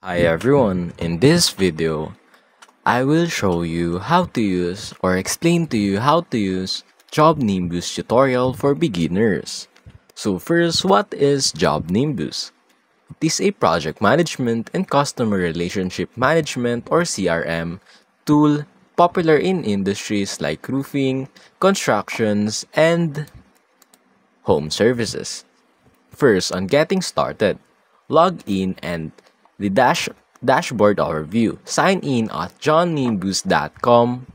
Hi everyone, in this video, I will show you how to use or explain to you how to use Job Nimbus tutorial for beginners. So first, what is Job Nimbus? It is a project management and customer relationship management or CRM tool popular in industries like roofing, constructions, and home services. First, on getting started, log in and the dashboard overview. Sign in at johnnimbus.com.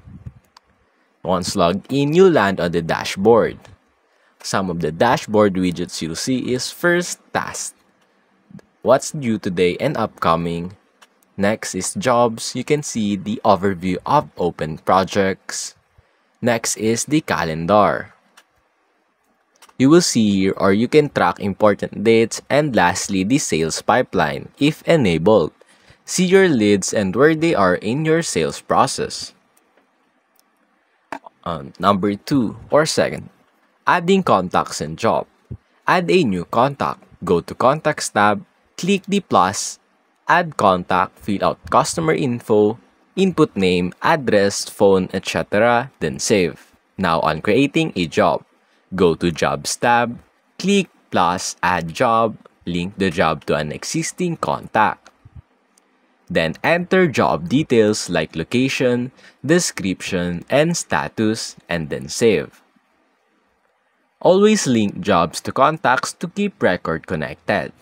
Once logged in, you'll land on the dashboard. Some of the dashboard widgets you'll see is first task, what's due today and upcoming. Next is jobs. You can see the overview of open projects. Next is the calendar. You will see here or you can track important dates, and lastly the sales pipeline if enabled. See your leads and where they are in your sales process. Number 2 or second, adding contacts and job. Add a new contact. Go to Contacts tab, click the plus, add contact, fill out customer info, input name, address, phone, etc. Then save. Now on creating a job, go to Jobs tab, click plus add job, link the job to an existing contact. Then enter job details like location, description, and status, and then save. Always link jobs to contacts to keep record connected.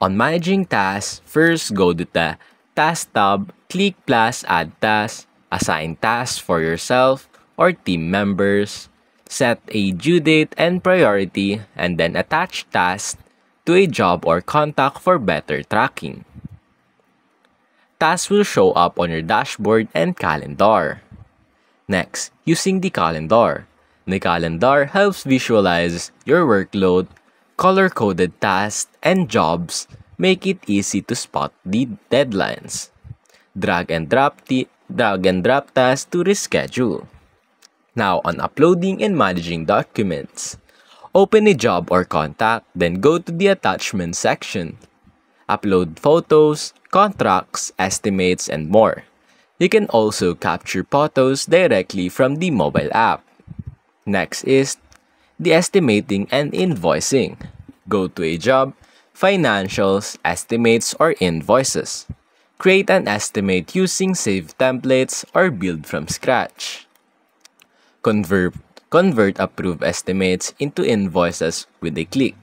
On managing tasks, first go to the Task tab, click plus add task, assign tasks for yourself or team members, set a due date and priority, and then attach tasks to a job or contact for better tracking. Tasks will show up on your dashboard and calendar. Next, using the calendar. The calendar helps visualize your workload, color-coded tasks, and jobs, make it easy to spot the deadlines. Drag and drop tasks to reschedule. Now, on uploading and managing documents, open a job or contact, then go to the attachment section. Upload photos, contracts, estimates, and more. You can also capture photos directly from the mobile app. Next is the estimating and invoicing. Go to a job, financials, estimates, or invoices. Create an estimate using saved templates or build from scratch. Convert approved estimates into invoices with a click.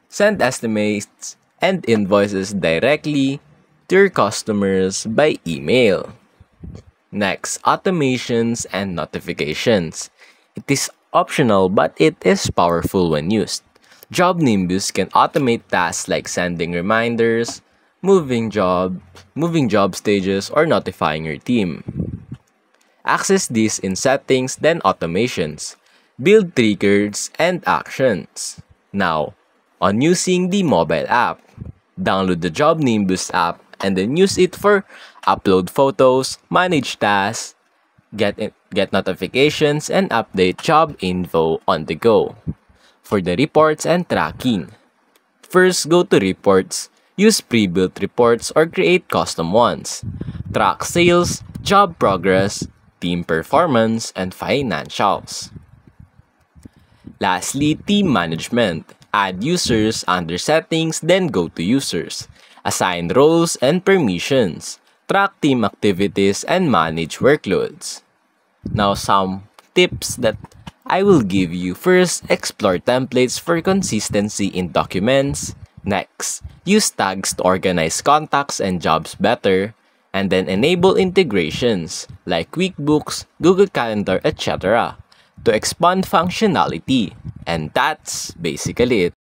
Send estimates and invoices directly to your customers by email. Next, automations and notifications. It is optional, but it is powerful when used. Job Nimbus can automate tasks like sending reminders, moving job stages, or notifying your team. Access this in settings, then automations. Build triggers and actions. Now, on using the mobile app, download the Job Nimbus app and then use it for upload photos, manage tasks, get notifications, and update job info on the go. For the reports and tracking, first go to reports, use pre-built reports or create custom ones. Track sales, job progress, team performance, and financials. Lastly, team management. Add users under settings, then go to users. Assign roles and permissions. Track team activities and manage workloads. Now some tips that I will give you. First, explore templates for consistency in documents. Next, use tags to organize contacts and jobs better. And then enable integrations like QuickBooks, Google Calendar, etc. to expand functionality. And that's basically it.